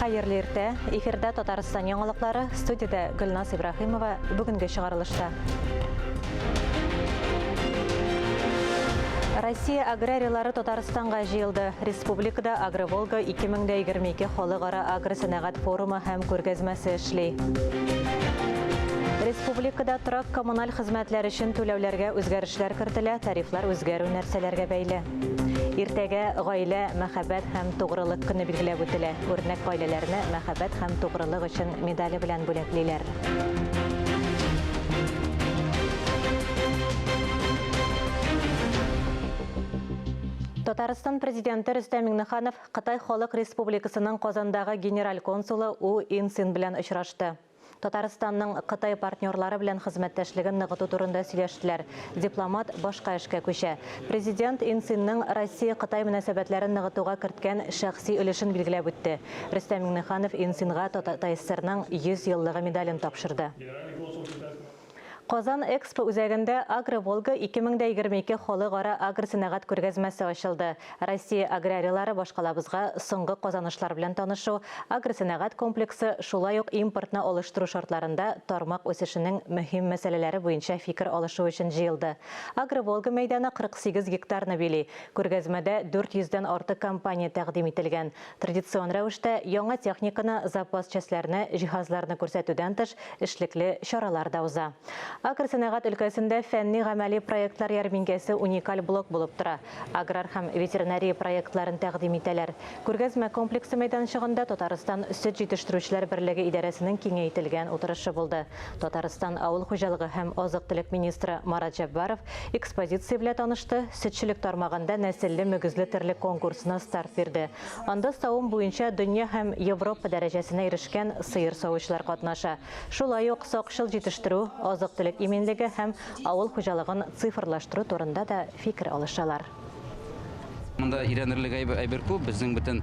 Хайырлы иртә, эфирдә Татарстан яңалыклары, студияда Гөлназ Ибрахимова бүгенге чыгарылышта. Россия аграриялары Татарстанга җыелды. Республикада Агроволга 2022 халыкара агросәнәгать форумы һәм күргәзмәсе эшли. Республикада торак коммуналь хезмәтләр өчен түләүләргә үзгәрешләр кертелә, тарифлар үзгәрү нәрсәләргә бәйле. Иртәгә гаилә, мәхәббәт һәм тугрылык көне билгеләп үтелә. Үрнәк гаиләләрне мәхәббәт һәм тугрылык өчен медале белән бүләклиләр. Татарстан президенты Рөстәм Миңнеханов Кытай Халык Республикасының Казандагы генераль консулы У Инсин белән очрашты. Татарстанның Кытай партнерлары белән хезмәттәшлеген ныгыту турында сөйләштеләр. Дипломат башка эшкә күчә. Президент Инсинның Россия-Кытай мөнәсәбәтләрен ныгытуга керткән шәхси өлешен билгеләп үтте. Рөстәм Миңнеханов Инсинга ТССРның 100 еллыгы медален тапшырды. Казан Экспо үзәгендә Агроволга 2022 халыкара агросәнәгать күргәзмәсе ачылды. Россия аграриялары башкалабызга соңгы казанышлар белән танышу, агросәнәгать комплексы шулай ук импортны алыштыру шартларында тармак үсешенең мөһим мәсьәләләре буенча фикер алышу өчен җыелды. Агроволга мәйданы 48 гектарны били. Күргәзмәдә 400-дән артык компания тәкъдим ителгән. Традицион рәвештә яңа техниканы, запас частьләрне, җиһазларны күрсәтүдән тыш эшлекле чаралар да уза. Агросәнәгать өлкәсендә фәнни-гамәли проектлар ярминкәсе уникаль блок булып тора. Аграр һәм ветеринария проектларын тәкъдим итәләр. Күргәзмә комплексы мәйданчыгында Татарстан сөт җитештерүчеләр берлеге идарәсенең киңәйтелгән утырышы булды. Татарстан авыл хуҗалыгы һәм азык-төлек министры Марат Җаббаров экспозиция белән танышты. Сөтчелек тармагында нәселле мөгезле терлек конкурсына старт бирде. Анда савым буенча дөнья һәм Европа дәрәҗәсенә ирешкән сыер савучылар катнаша. Шулай ук сакчыл җитештерү, азык-төлек иминлеге һәм авыл хуҗалыгын цифрлаштыру турында да фикер алышалар. Монда өйрәнерлек әйбер күп. Безнең бөтен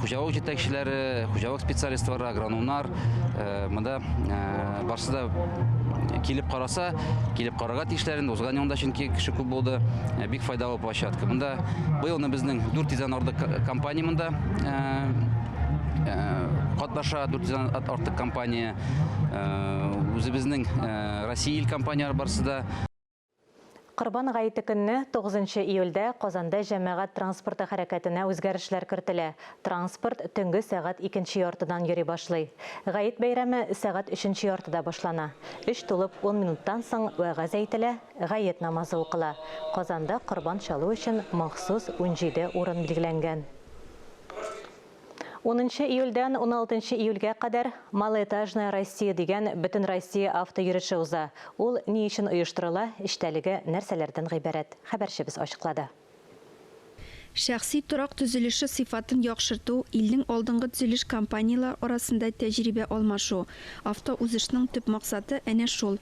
хуҗалык җитәкчеләре, хуҗалык специалистлары, агрономнар, монда барсы да килеп караса, килеп карарга тиешләрен узган елда чөнки кеше күп булды. Бик файдалы площадка. Монда быелны безнең 400-дән артык компания монда катнаша, 400-дән артык компания. Үзебезнең Россия компанияләре барсы да. Корбан гаете көнне 9 июльдә Казанда җәмәгать транспорты хәрәкәтенә үзгәрешләр кертелә. Транспорт төнге сәгать 2 яртыдан йөри башлый. Гает бәйрәме сәгать 3 яртыда башлана. 3 тулып 10 минуттан соң вәгазь әйтелә, гает намазы укыла. Казанда корбан чалу өчен махсус 17 урын билгеләнгән. 10 июльдән 16 июльгә кадәр Малоэтажная Россия дигән бөтен Россия автойөреше уза. Ул ни өчен оештырыла, эштәлеге нәрсәләрдән гыйбарәт? Хәбәрчебез ачыклады. Шәхси торак төзелеше сыйфатын яхшырту, илнең алдынгы төзелеш компаниялар арасында тәҗрибә алмашу. Автоузышның төп максаты әнә шул.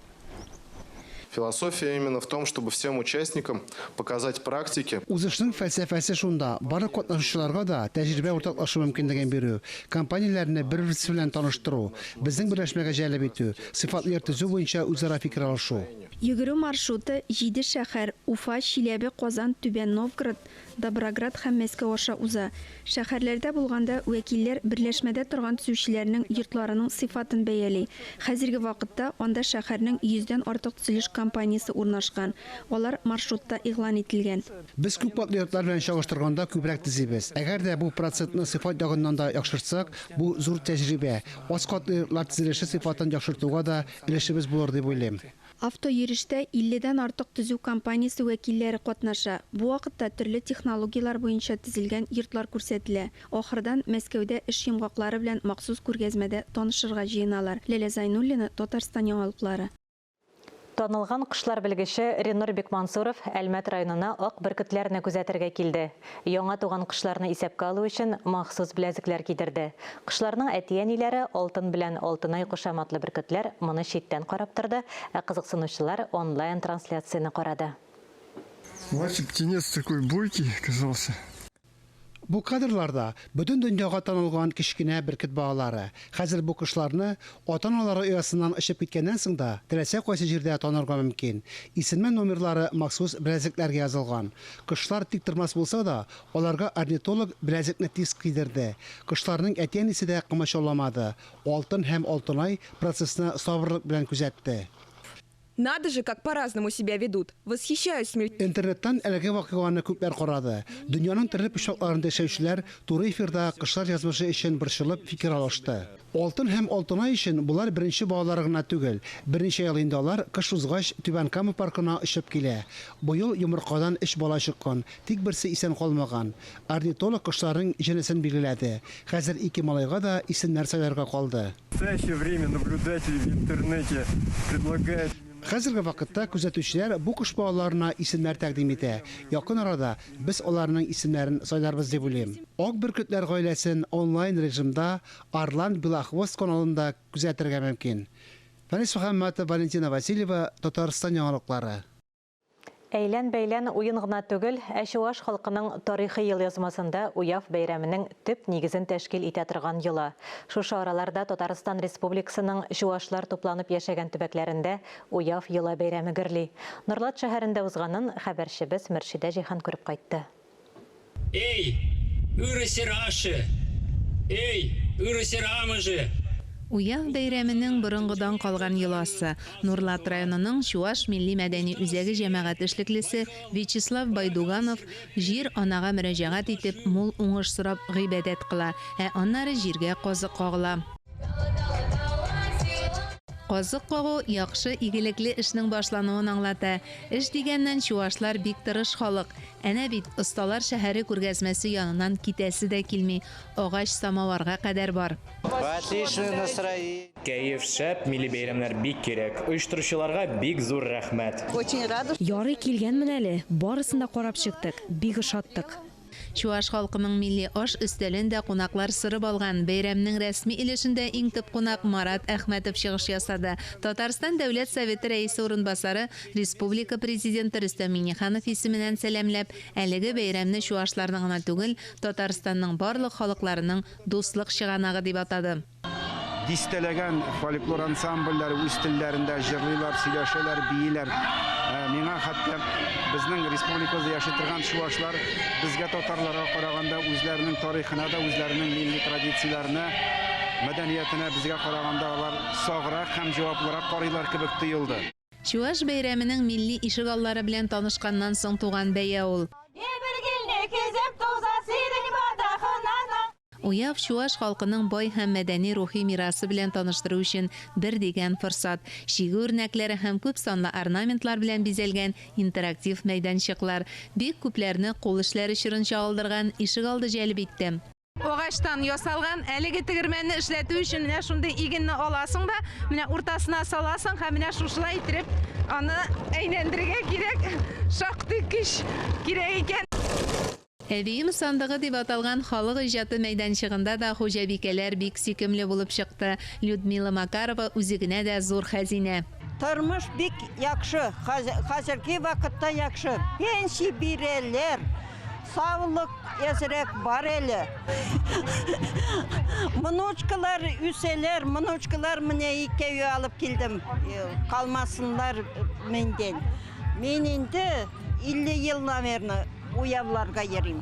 Философия именно в том, чтобы всем участникам показать практики. Узышның фәлсәфәсе шунда, бары катнашучыларга да тәҗрибә уртаклашу мөмкинлеген бирү, компанияләрне бер-берсе белән таныштыру, безнең берләшмәгә җәлеп итү, сыйфатлы төзү буенча үзара фикер алышу. Йөгерү маршруты 7 шәһәр: Уфа, Чиләбе, Казан, Түбән Новгород, Доброград һәм Мәскәү аша уза. Шәһәрләрдә булганда вәкилләр берләшмәдә торган төзүчеләрнең йортларының сыйфатын бәяли. Хәзерге вакытта анда шәһәрнең 100-дән артык төзелеш компаниясе урнашкан. Алар маршрутта игълан ителгән. Без күп катлы йортлар белән чагыштырганда күбрәк төзибез. Әгәр дә бу процентны сыйфат ягыннан да яхшыртсак, бу зур тәҗрибә. Аз катлы йортлар төзелеше сыйфатын яхшыртуга да өлешебез булыр дип уйлыйм. Автойөріштә 50-дән артык төзү компаниясе вәкилләре катнаша. Бу вакытта төрле технологиялар буенча төзелгән йортлар күрсәтелә. Ахырдан Мәскәүдә эш йомгаклары белән махсус күргәзмәдә танышырга җыеналар. Ләлә Зайнуллина, Татарстан яңалыклары. Танылган кышлар белгече Ренур Бекмансуров Әлмәт районына ак бөркетләрне күзәтергә килде. Яңа туган кышларны исәпкә алу өчен махсус беләзекләр кидерде. Кышларның әти-әниләре алтын белән алтынай кушаматлы бөркетләр моны читтән карап торды, ә кызыксынучылар онлайн трансляцияны карады. Значит, птенец такой бойкий оказался. Бу кадрларда бөтен дөньяга танылган кичкенә бөркет балалары. Хәзер бу кышларны ата-аналары оясыннан очып киткәннән соң да теләсә кайсы җирдә танырга мөмкин. Исеме номерлары махсус беләзекләргә язылган. Кышлар тик тормас булса да, аларга орнитолог беләзекне тиз кидерде. Кышларның әти-әнисе дә комачауламады. Алтын һәм алтынай процессны сабырлык белән күзәтте. Надо же, как по-разному себя ведут. Восхищаюсь. Интернеттан әлеге вакыйганы күпләр карады. Дөньяның төрле почмакларында яшәүчеләр туры эфирда кышлар язмышы өчен борчылып фикер алышты. Алтын һәм алтынай өчен булар беренче балалары гына түгел. Берничә ел инде алар кыш узгач Түбән Кама паркына очып килә. Бу ел йомыркадан 3 бала чыккан, тик берсе исән калмаган. Орнитолог кышларның җенесен билгеләде. Хәзер 2 малайга да исемнәр сайларга калды. В настоящее время наблюдатели в интернете предлагают... Хәзерге вакытта күзәтүчеләр бу кош балаларына исемнәр тәкъдим итә. Якын арада без аларның исемнәрен сайларбыз дип уйлыйм. Ак бөркетләр гаиләсен онлайн режимда Арлан Белохвост каналында күзәтергә мөмкин. Фанис Мөхәммәтов, Валентина Васильева, Татарстан яңалыклары. Әйлән-бәйлән уен гына түгел, Чуаш халкының тарихи ел язмасында Уяв бәйрәменең төп нигезен тәшкил итә торган елы. Шушы араларда Татарстан Республикасының Чуашлар тупланып яшәгән төбәкләрендә Уяв елы бәйрәме гөрли. Норлат шәһәрендә узганын хәбәрчебез Мөршидә Җиһан күреп кайтты. Эй, үресер ашы! Эй, үресер амыжы! Уяв бәйрәменең борынгыдан калган йоласы. Нурлат районының Чуаш милли мәдәни үзәге җәмәгать эшлеклесе Вячеслав Байдуганов җир анага мөрәҗәгать итеп мул уңыш сорап гыйбадәт кыла, аннары җиргә казык кагыла. Казык кагу яхшы игелекле эшнең башлануын аңлата. Эш дигәннән чуашлар бик тырыш халык. Әнә бит осталар шәһәре күргәзмәсе яныннан китәсе дә килми. Агач самаварга кадәр бар. Кәеф шәп, милли бәйрәмнәр бик кирәк. Оештыручыларга бик зур рәхмәт. Ярый килгәнмен әле. Барысын да карап чыктык. Бик ошаттык. Чуаш халкының милли аш өстәлендә кунаклар сырып алган. Бәйрәмнең рәсми илешендә иң төп кунак Марат Әхмәтов чыгыш ясады. Татарстан Дәүләт Советы рәисе урынбасары Республика президенты Рөстәм Миңнеханов исеменнән сәламләп, әлеге бәйрәмне чуашларның гына түгел, Татарстанның барлык халыкларының дуслык чыганагы дип атады. Дистәләгән фольклор ансамбльләр үз телләрендә җырлыйлар, сөйләшәләр, бийләр. Миңа хәтта безнең республикада яши торган чуашлар безгә татарларга караганда үзләренең тарихына да, үзләренең милли традицияләренә, мәдәниятенә безгә караганда алар саграк һәм җаваплырак карыйлар кебек тоелды. Чуаш бәйрәменең милли ишегаллары белән танышканнан соң туган бәя ул. Уяв Чуаш халкының бай һәм мәдәни рухи мирасы белән таныштыру өчен бер дигән форсат. Шигы үрнәкләре һәм күп санлы орнаментлар белән бизәлгән интерактив мәйданчыклар бик күпләрне кул эшләре чорын чагылдырган ишегалды җәлеп итте. Агачтан ясалган әлеге тегермәнне эшләтү өчен менә шундый игенне аласың да, менә уртасына саласың һәм менә шушылай итеп аны әйләндерергә кирәк. Шактый көч кирәк икән. Әбием сандыгы дип аталган халык иҗаты мәйданчыгында да хуҗабикәләр бик сөйкемле булып чыкты. Людмила Макарова үзигенә дә зур хәзинә. Тормыш бик яхшы, хәзерге вакытта яхшы. Пенсия бирәләр, саулык әзрәк бар әле. Моночкалар үсәләр, моночкалар менә икәү алып килдем. Калмасыннар мендән. Мен инде 50 ел, наверное, уявларга йөрим.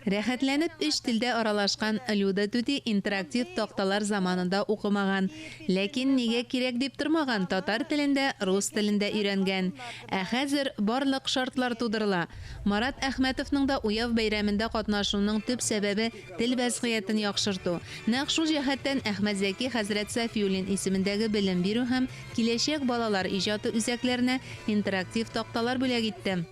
Рәхәтләнеп өч телдә аралашкан Люда Түти интерактив такталар заманында укымаган, ләкин нигә кирәк дип тормаган татар телендә, рус телендә өйрәнгән. Хәзер барлык шартлар тудырыла. Марат Әхмәтовның да Уяв бәйрәмендә катнашуының төп сәбәбе тел вәзгыятен яхшырту. Нәкъ шул җәһәттән Әхмәт Зәки хәзрәт Сафиуллин исемендәге белем бирү һәм киләчәк балалар иҗаты үзәкләренә интерактив такталар бүләк итте.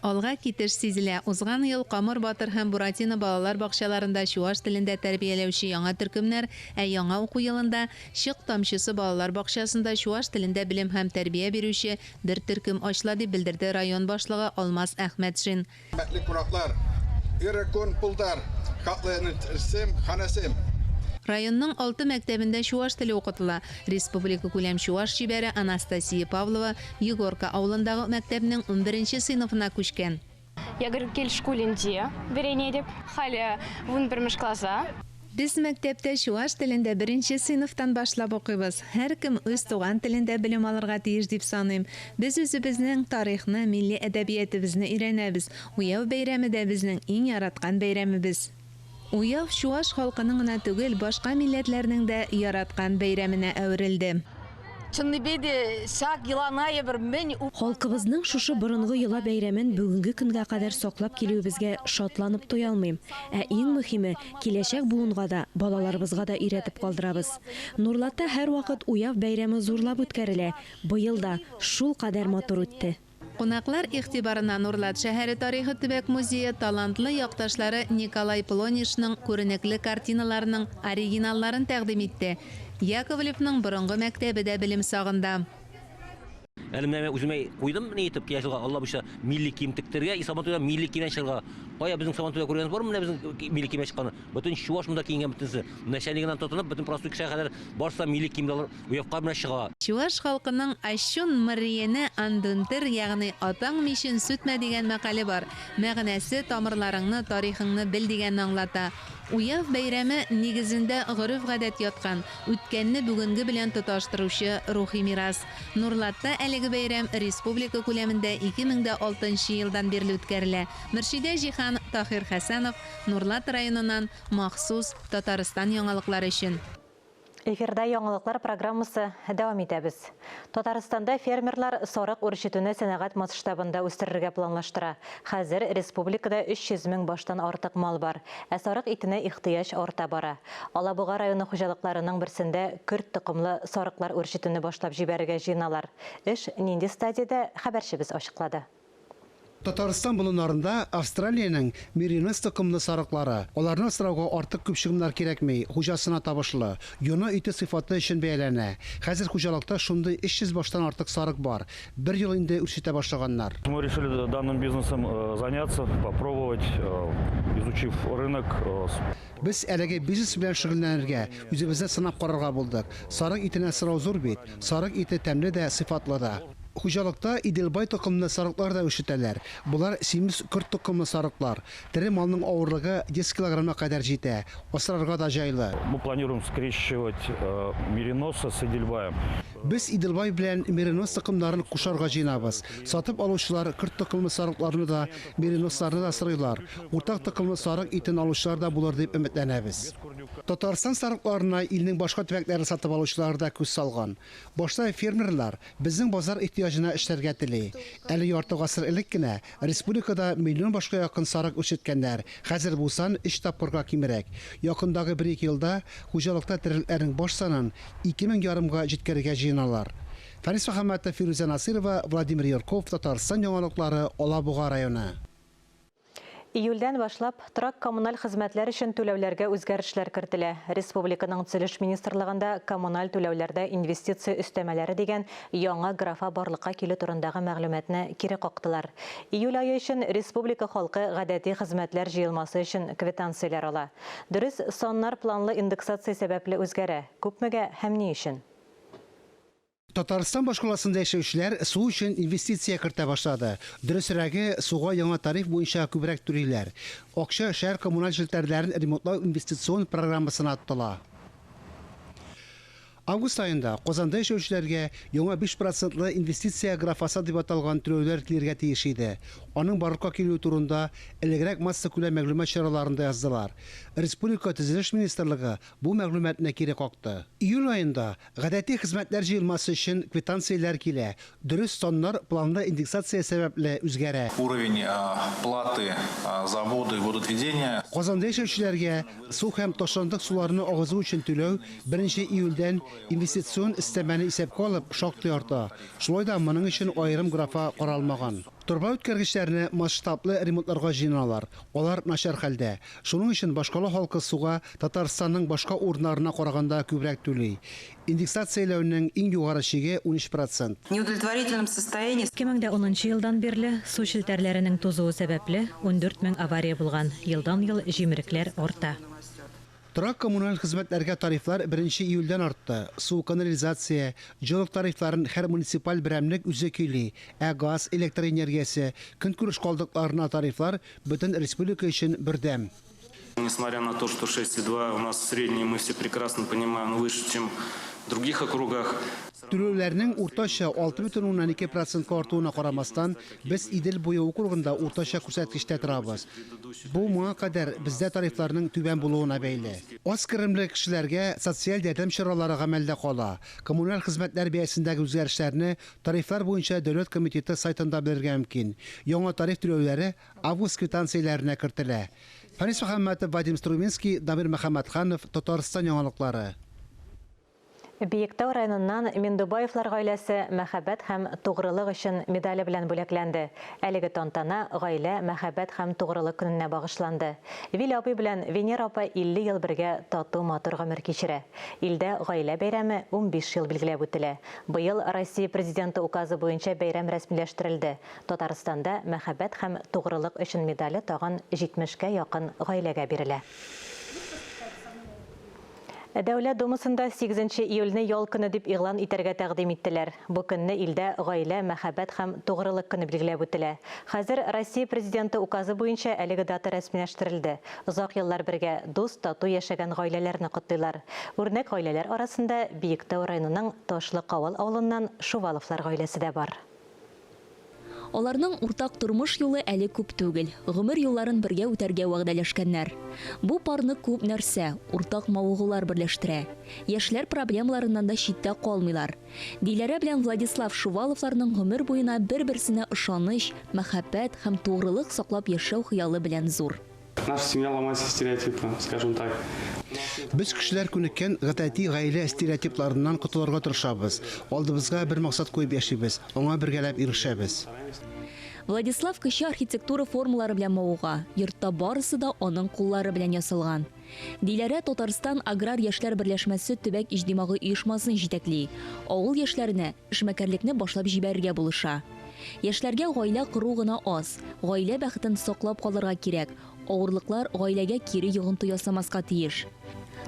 Алга китеш сизелә. Узган ел Камыр Батыр һәм Буратино балалар бакчаларында чуаш телендә тәрбияләүче яңа төркемнәр, яңа уку елында Чык тамчысы балалар бакчасында чуаш телендә белем һәм тәрбия бирүче бер төркем ачыла дип белдерде район башлыгы Алмаз Әхмәтшин. Хөрмәтле кунаклар, ирекон пулдар, хатлыны сем, ханасем. Районның 6 мәктәбендә чуаш теле укытыла. Республика күләм чуаш шибәре Анастасия Павлова Егорка авылындагы мәктәпнең 11-нче сыйныфына күчкән. Ягыр кел школінде берене деп, халі 11 класса. Біз мәктәптә чуаш телендә беренче сыйныфтан башлап укыйбыз. Һәр кем үз туган телендә белем алырга тиеш дип саныйм. Без үзебезнең тарихны, милли әдәбиятыбызны өйрәнәбез. Уяу бәйрәме дә безнең иң яраткан бәйрәмебез. Уяу чуаш халкының гына түгел, башка милләтләрнең дә яраткан бәйрәменә әверелде. Халкыбызның шушы борынгы йола бәйрәмен бүгенге көнгә кадәр саклап килүебезгә шатланып туя алмыйм. Ә иң мөһиме, киләчәк буынга да, балаларыбызга да өйрәтеп калдырабыз. Нурлатта һәр вакыт уяв бәйрәме зурлап үткәрелә. Быел да шул кадәр матур үтте. Кунаклар игътибарына Нурлат шәһәре тарихы төбәк музее талантлы якташлары Николай Полонишның күренекле картиналарының оригиналларын тәкъдим итте. Яковлевның борынгы мәктәбе дә белем сагында. Әлемнәме үземә куйдым нитеп кияшелгә Алла буша милли кием тектергә, Исабатуя милли кием чыгарга. Кая безнең Сабатуя күргәнбез бар, менә безнең милли кием чыкканы. Бөтен чуаш монда киенгән бөтенсе. Начальнигыннан тотынып, бөтен простой шәһәрләр барса милли киемдә уявка белән чыга. Чуаш халкының Ащун Марияне андунтыр, ягъни атаң мишен сүтмә дигән мәкале бар. Мәгънәсе тамырларыңны, тарихыңны бил дигәнне аңлата. Уяв бәйрәме нигезендә гореф-гадәт яткан, үткәнне бүгенге белән тоташтыручы рухи мирас. Нурлатта әлеге бәйрәм республика күләмендә 2006 елдан бирле үткәрелә. Мөршидә Җихан, Тахир Хәсәнов, Нурлат районыннан махсус Татарстан яңалыклары өчен. Эфирда яңалыклар программасы дәвам итәбез. Татарстанда фермерлар сарык үрчетүне сәнәгать масштабында үстерергә планлаштыра. Хәзер республикада 300 мең баштан артык мал бар. Ә сарык итенә ихтыяҗ арта бара. Алабуга районы хуҗалыкларының берсендә көрт тукымлы сарыклар үрчетүне башлап җибәрергә җыйналар. Эш нинди стадияда, хәбәрчебез ачыклады. Татарстан болынарында Австралиянең Меринос токымлы сарыклары. Аларны асрауга артык күп чыгымнар кирәкми, хуҗасына табышлы. Юна ите сыйфаты өчен бәяләнә. Хәзер хуҗалыкта шундый 300 баштан артык сарык бар. Бер ел инде үрчетә башлаганнар. Мы решили данным бизнесом заняться, попробовать, изучив рынок. Без әлеге бизнес белән шөгыльләнергә, үзебезне сынап карарга булдык. Сарык итенә сорау зур бит. Сарык ите тәмле дә, сыйфатлы да. Хуҗалыкта Иделбай токымлы сарыклар да үчетәләр. Булар симез көрт токымлы сарыклар. Тере малның авырлыгы 10 килограммга кадәр җитә. Асрарга да җайлы. Мы планируем скрещивать Мериноса с Эдельбаем. Без Иделбай белән Меринос токымнарын кушарга җыйнабыз. Сатып алучылар көрт токымлы сарыкларны да, Мериносларны да сырыйлар. Уртак токымлы сарык итен алучылар да булыр дип өметләнәбез. Татарстан сарыкларына илнең башка төбәкләре сатып алучылар да күз салган. Башта фермерлар безнең базар ихтыяҗына эшләргә тели. Әле ярты гасыр элек кенә республикада миллион башка якын сарык үчеткәннәр. Хәзер булсан 3 тапкырга кимрәк. Якындагы 1-2 елда хуҗалыкта тереләрнең баш санын 2500-га җиткәргә җыйналар. Фарис Мөхәммәтов, Фируза Насирова, Владимир Ярков, Татарстан яңалыклары, Алабуга районы. Июльдән башлап торак коммуналь хезмәтләр өчен түләүләргә үзгәрешләр кертелә. Республиканың Төзелеш министрлыгында коммуналь түләүләрдә инвестиция өстәмәләре дигән яңа графа барлыкка килү турындагы мәгълүматны кире кактылар. Июль ае өчен республика халкы гадәти хезмәтләр җыелмасы өчен квитанцияләр ала. Дөрес, саннар планлы индексация сәбәпле үзгәрә. Күпмегә һәм ни өчен? Татарстан башкаласында яшәүчеләр су өчен инвестиция кертә башлады. Дөресрәге, суга яңа тариф буенча күбрәк түлиләр. Акча шәһәр коммуналь җилтәрләрен ремонтлау инвестицион программасына аттыла. Август айында Казанда яшәүчеләргә яңа 5% инвестиция графасы дип аталган түләүләр килергә тиеш иде. Аның барлыкка килү турында элегрәк масса күләм мәгълүмат чараларында яздылар. Республика Төзелеш министрлыгы бу мәгълүматны кире какты. Июль айында гадәти хезмәтләр җыелмасы өчен квитанцияләр килә. Дөрес саннар планлы индексация сәбәпле үзгәрә. Уровень платы за воду и водоотведение. Казанда яшәүчеләргә су һәм ташландык суларны агызу өчен түләү 1 июльдән инвестицион истәмәне исәпкә алып шактый арта. Шулай да моның өчен аерым графа каралмаган. Торба үткәргечләрне масштаблы ремонтларга җыйналар. Алар начар хәлдә. Шуның өчен башкала халкы суга Татарстанның башка урыннарына караганда күбрәк түли. Индексацияләүнең иң югары чиге 13%. Неудовлетворительном состоянии 2010 елдан бирле су челтәрләренең тузуы сәбәпле 14 мең авария булган. Елдан-ел җимерекләр арта. Торак коммуналь хезмәтләргә тарифлар 1 июльдән артты. Су, канализация, җылык тарифларын һәр муниципаль берәмлек үзе көйли. Газ, электр энергиясе, көнкүреш калдыкларына тарифлар бөтен республика өчен бердәм. Несмотря на то, что 6,2 у нас средний, мы все прекрасно понимаем, выше, чем в других округах. Түләүләрнең уртача 6,2% артуына карамастан, без Идел буе округында уртача күрсәткечтә торабыз. Бу моңа кадәр бездә тарифларның түбән булуына бәйле. Аз керемле кешеләргә социаль ярдәм чаралары гамәлдә кала. Коммуналь хезмәтләр бәясендәге үзгәрешләрне тарифлар буенча дәүләт комитеты сайтында белергә мөмкин. Яңа тариф түләүләре август квитанцияләренә кертелә. Фанис Мөхәммәтов, Вадим Струминский, Дамир Мөхәммәтханов, Татарстан яңалыклары. Биектау районыннан Мендубаевлар гаиләсе мәхәббәт һәм тугрылык өчен медале белән бүләкләнде. Әлеге тантана гаилә мәхәббәт һәм тугрылык көненә багышланды. Вил апа белән Венера апа 50 ел бергә тату матур гомер кичерә. Илдә гаилә бәйрәме 15 ел билгеләп үтелә. Быел Россия президенты указы буенча бәйрәм рәсмиләштерелде. Татарстанда мәхәббәт һәм тугрылык өчен медале тагын 70-кә якын гаиләгә бирелә. Дәүләт Думасында 8 июльне ял көне дип игълан итәргә тәкъдим иттеләр. Бу көнне илдә гаилә, мәхәббәт һәм тугрылык көне билгеләп үтелә. Хәзер Россия президенты указы буенча әлеге дата рәсмиләштерелде. Озак еллар бергә дус, тату яшәгән гаиләләрне котлыйлар. Үрнәк гаиләләр арасында Биектау районының Ташлыкавыл авылыннан Шуваловлар гаиләсе дә бар. Аларның уртак тормыш юлы әле күп түгел. Гомер юлларын бергә үтәргә вәгъдәләшкәннәр. Бу парны күп нәрсә, уртак мавыгулар берләштерә. Яшьләр проблемаларыннан да читтә калмыйлар. Диләрә белән Владислав Шуваловларның гомер буена бер-берсенә ышаныч, мәхәббәт һәм тугрылык саклап яшәү хыялы белән зур. Наша семья ломает стереотипы, скажем так. Без кешеләр күнеккән гадәти гаилә стереотипларыннан котылырга тырышабыз. Алдыбызга бер максат куеп яшибез, аңа бергәләп ирешәбез. Владислав кече архитектура формалары белән мавыга, йортта барысы да аның куллары белән ясалган. Диләрә Татарстан аграр яшьләр берләшмәсе төбәк иҗтимагый оешмасын җитәкли. Авыл яшьләренә эшмәкәрлекне башлап җибәрергә булыша. Яшьләргә гаилә кору гына аз, гаилә бәхетен саклап калырга кирәк. Авырлыклар гаиләгә кире йогынты ясамаска тиеш.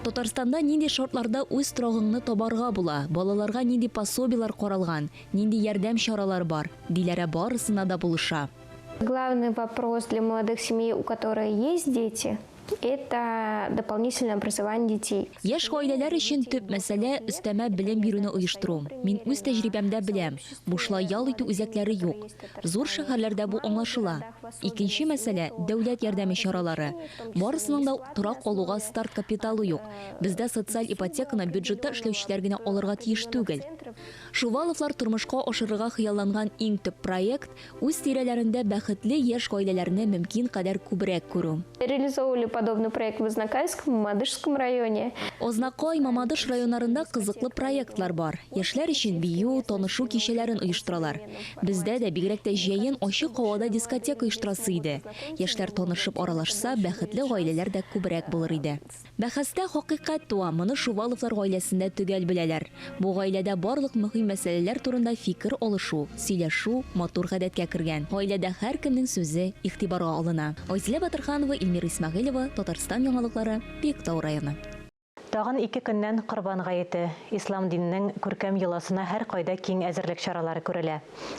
Татарстанда нинди шартларда үз торагыңны табарга була, балаларга нинди пособиялар каралган, нинди ярдәм чаралар бар, диләрә барысына да булыша. Главный вопрос для молодых семей, у которых есть дети, это дополнительное образование детей. Яшь гаиләләр өчен төп мәсьәлә өстәмә белем бирүне оештыру. Мин үз тәҗрибәмдә беләм, бушлай ял итү үзәкләре юк. Зур шәһәрләрдә бу аңлашыла. Икенче мәсьәлә дәүләт ярдәме чаралары. Барысының да торак алуга старт капиталы юк. Бездә социаль ипотеканы бюджетта эшләүчеләр генә алырга тиеш түгел. Шуваловлар тормышка ашырырга хыялланган иң төп проект үз тирәләрендә бәхетле яшь гаиләләрне мөмкин кадәр күбрәк күрү. Реализовали подобный проект в Ознакайском, Мамадышском районе. Ознакай, Мамадыш районнарында кызыклы проектлар бар. Яшьләр өчен бию, танышу кичәләрен оештыралар. Бездә дә бигрәк тә җәен ачык һавада дискотека оештырасы иде. Яшьләр танышып аралашса, бәхетле гаиләләр дә күбрәк булыр иде. Бәхәстә хакыйкать туа, моны Шуваловлар гаиләсендә төгәл беләләр. Бу гаиләдә барлык мөһим мәсьәләләр турында фикер алышу, сөйләшү матур гадәткә кергән. Гаиләдә һәркемнең сүзе игътибарга алына. Айзилә Батырханова, Илмир Исмәгыйлова, Татарстан яңалыклары, Биектау районы. Тагын 2 көннән Корбан гаете. Ислам диненең күркәм йоласына һәр кайда киң әзерлек чаралары күрелә.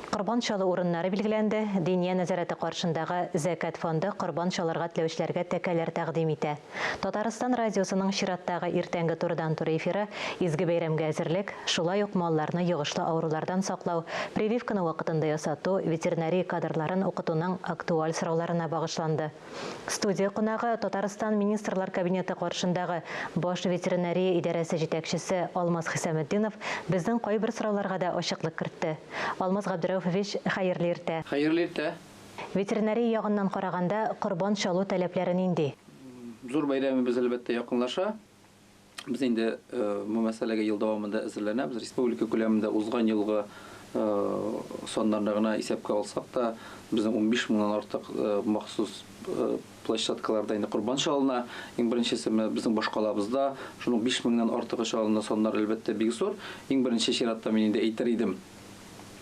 Корбан чалу урыннары билгеләнде. Диния нәзарәте каршындагы Зәкат фонды корбан чалырга теләүчеләргә тәкәләр тәкъдим итә. Татарстан радиосының чираттагы иртәнге турыдан-туры эфиры изге бәйрәмгә әзерлек, шулай ук малларны йогышлы авырулардан саклау, прививканы вакытында ясату, ветеринария кадрларын укытуның актуаль сорауларына багышланды. Студия кунагы Татарстан министрлар кабинеты каршындагы баш ветеринария идарәсе җитәкчесе Алмаз Хисаметдинов безнең кайбер сорауларга да ачыклык кертте. Алмаз Габдрәүфович, хәерле иртә. Хәерле иртә. Ветеринария ягыннан караганда корбан чалу таләпләре нинди? Зур бәйрәмебез әлбәттә якынлаша. Без инде бу мәсьәләгә ел дәвамында әзерләнәбез. Республика күләмендә узган елгы соннарны гына исәпкә алсак та, безнең 15 меңнән артык махсус площадкаларда инде корбан чалына. Иң беренчесе безнең башкалабызда шуның 5 меңнән артыгы чалына соннар әлбәттә бик зур. Иң беренче чиратта мин инде әйтер идем.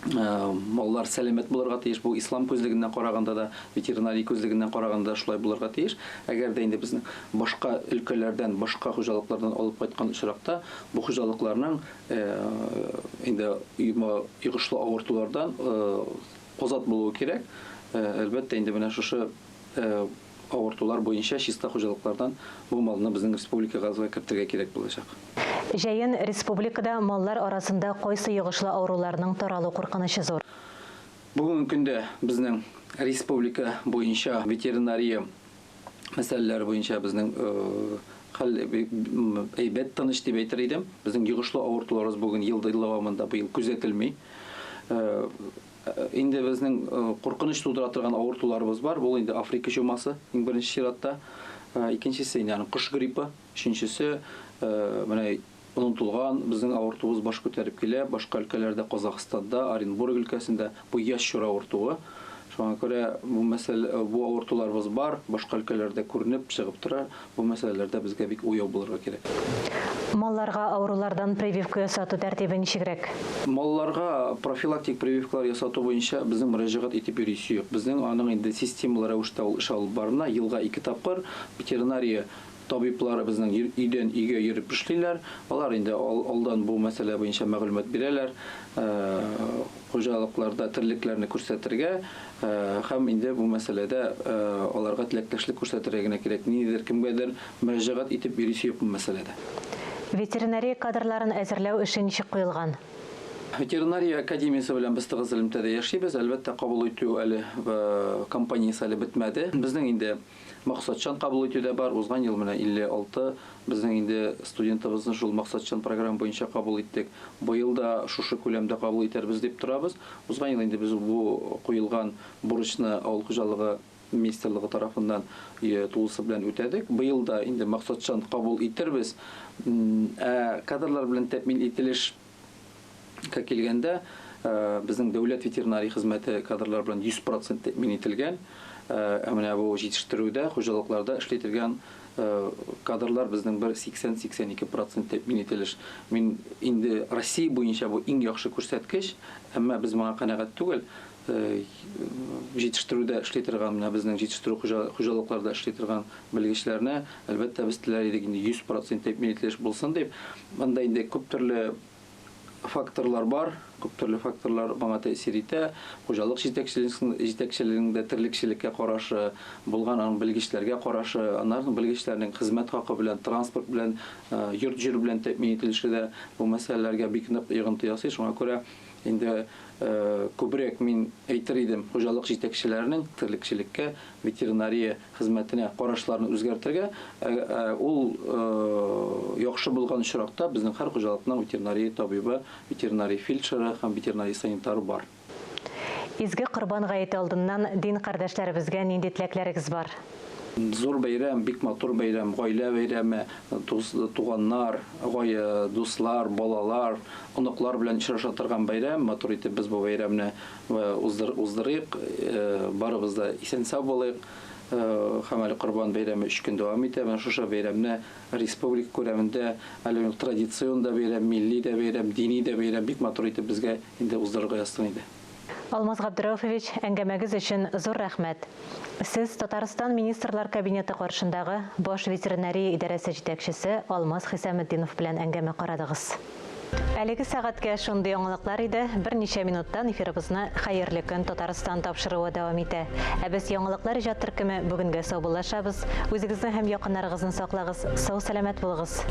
маллар сәлемет булырга тиеш. Бу ислам күзлегеннән караганда да, ветеринария күзлегеннән караганда шулай булырга тиеш. Әгәр дә инде безнең башка өлкәләрдән, башка хуҗалыклардан алып кайткан очракта, бу хуҗалыкларның инде йогышлы авыртулардан азат булуы кирәк. Әлбәттә инде менә шушы авыртулар буенча чиста хуҗалыклардан бу малны безнең республикага кертергә кирәк булачак. Җәен республикада маллар арасында кайсы йогышлы авыруларның таралу куркынычы зур? Бүгенге көндә безнең республика буенча ветеринария мәсьәләләре буенча безнең хәл әйбәт тыныч дип әйтер идем. Безнең йогышлы авыртуларыбыз бүген ел дәвамында быел күзәтелми. Инде безнең куркыныч тудыра торган авыртуларыбыз бар. Бу инде Африка чумасы иң беренче чиратта. Икенчесе инде кыш гриппы, өченчесе менә онытылган безнең авыртуыбыз баш күтәреп килә. Башка өлкәләрдә, Казакъстанда, Оренбург өлкәсендә бу яшьчур авыртуы. Шуңа күрә бу мәсьәлә, бу авыртуларыбыз бар, башка өлкәләрдә күренеп чыгып тора. Бу мәсьәләләрдә безгә бик уяу булырга кирәк. Малларга авырулардан прививка ясату тәртибе ничегрәк? Малларга профилактик прививкалар ясату буенча безнең мөрәҗәгать итеп йөрисек. Безнең аның инде системалы рәвештә ул эш алып барына елга 2 тапкыр ветеринария табиблары безнең өйдән өйгә йөреп эшлиләр. Алар инде алдан бу мәсьәлә буенча мәгълүмат бирәләр. Хуҗалыкларда терлекләрне күрсәтергә һәм инде бу мәсьәләдә аларга теләктәшлек күрсәтергә генә кирәк. Нидер кемгәдер мөрәҗәгать итеп йөрисек бу мәсьәләдә. Ветеринария кадрларын әзерләү эше ничек куелган? Ветеринария академиясы белән без тыгыз элемтәдә яшибез. Әлбәттә, кабул итү әле компаниясе әле бетмәде. Безнең инде максатчан кабул итү дә бар. Узган ел менә 56 безнең инде студентыбызны шул максатчан программа буенча кабул иттек. Быел да шушы күләмдә кабул итәрбез дип торабыз. Узган ел инде без бу куелган бурычны авыл хуҗалыгы министрлыгы тарафыннан тулысы белән үтәдек. Быел да инде максатчан кабул итербез. Кадрлар белән тәэмин ителеш килгәндә безнең дәүләт ветеринария хезмәте кадрлар белән 100% тәэмин ителгән. Менә бу җитештерүдә, хуҗалыкларда эшләтелгән кадрлар безнең 80-82% тәэмин ителеш. Мин инде Россия буенча бу иң яхшы күрсәткеч, әмма без моңа канәгать түгел. Җитештерүдә эшли торган менә безнең җитештерү хуҗалыкларда эшли торган белгечләрне әлбәттә без теләр идек инде 100% тәэмин ителеш булсын дип. Монда инде күп төрле факторлар бар, күп төрле факторлар моңа тәэсир итә. Хуҗалык җитәкчелегендә терлекчелеккә карашы булган аның белгечләргә карашы, аннан белгечләрнең хезмәт хакы белән, транспорт белән, йорт җир белән тәэмин ителеше дә бу мәсьәләләргә бик нык йогынты ясый. Шуңа күрә инде күбрәк мин әйтер идем хуҗалык җитәкчеләренең терлекчелеккә, ветеринария хезмәтенә карашларны үзгәртергә. Ул яхшы булган очракта безнең һәр хуҗалыкның ветеринария табибы, ветеринария фельдшеры һәм ветеринария санитары бар. Изге Корбан гаете алдыннан дин кардәшләребезгә нинди теләкләрегез бар? Зур бәйрәм, бик матур бәйрәм, гаилә бәйрәме, туганнар, дуслар, балалар, оныклар белән очраша торган бәйрәм. Матур итеп без бу бәйрәмне уздырыйк, барыбыз да исән-сау булыйк. Һәм әле Корбан бәйрәме 3 көн дәвам итә. Менә шушы бәйрәмне республика күләмендә әле традицион да бәйрәм, милли дә бәйрәм, дини дә бәйрәм бик матур итеп безгә инде уздырырга ястын иде. Алмаз Габдрауфович, әңгәмәгез өчен зур рәхмәт. Сез Татарстан министрлар кабинеты каршындагы баш ветеринария идарәсе җитәкчесе Алмаз Хисаметдинов белән әңгәмә карадыгыз. Әлеге сәгатькә шундый яңалыклар иде. Берничә минуттан эфирыбызны Хәерле көн Татарстан тапшыруы дәвам итә. Ә без яңалыклар иҗат төркеме бүгенгә саубуллашабыз. Үзегезне һәм якыннарыгызны саклагыз. Сау-сәламәт булыгыз.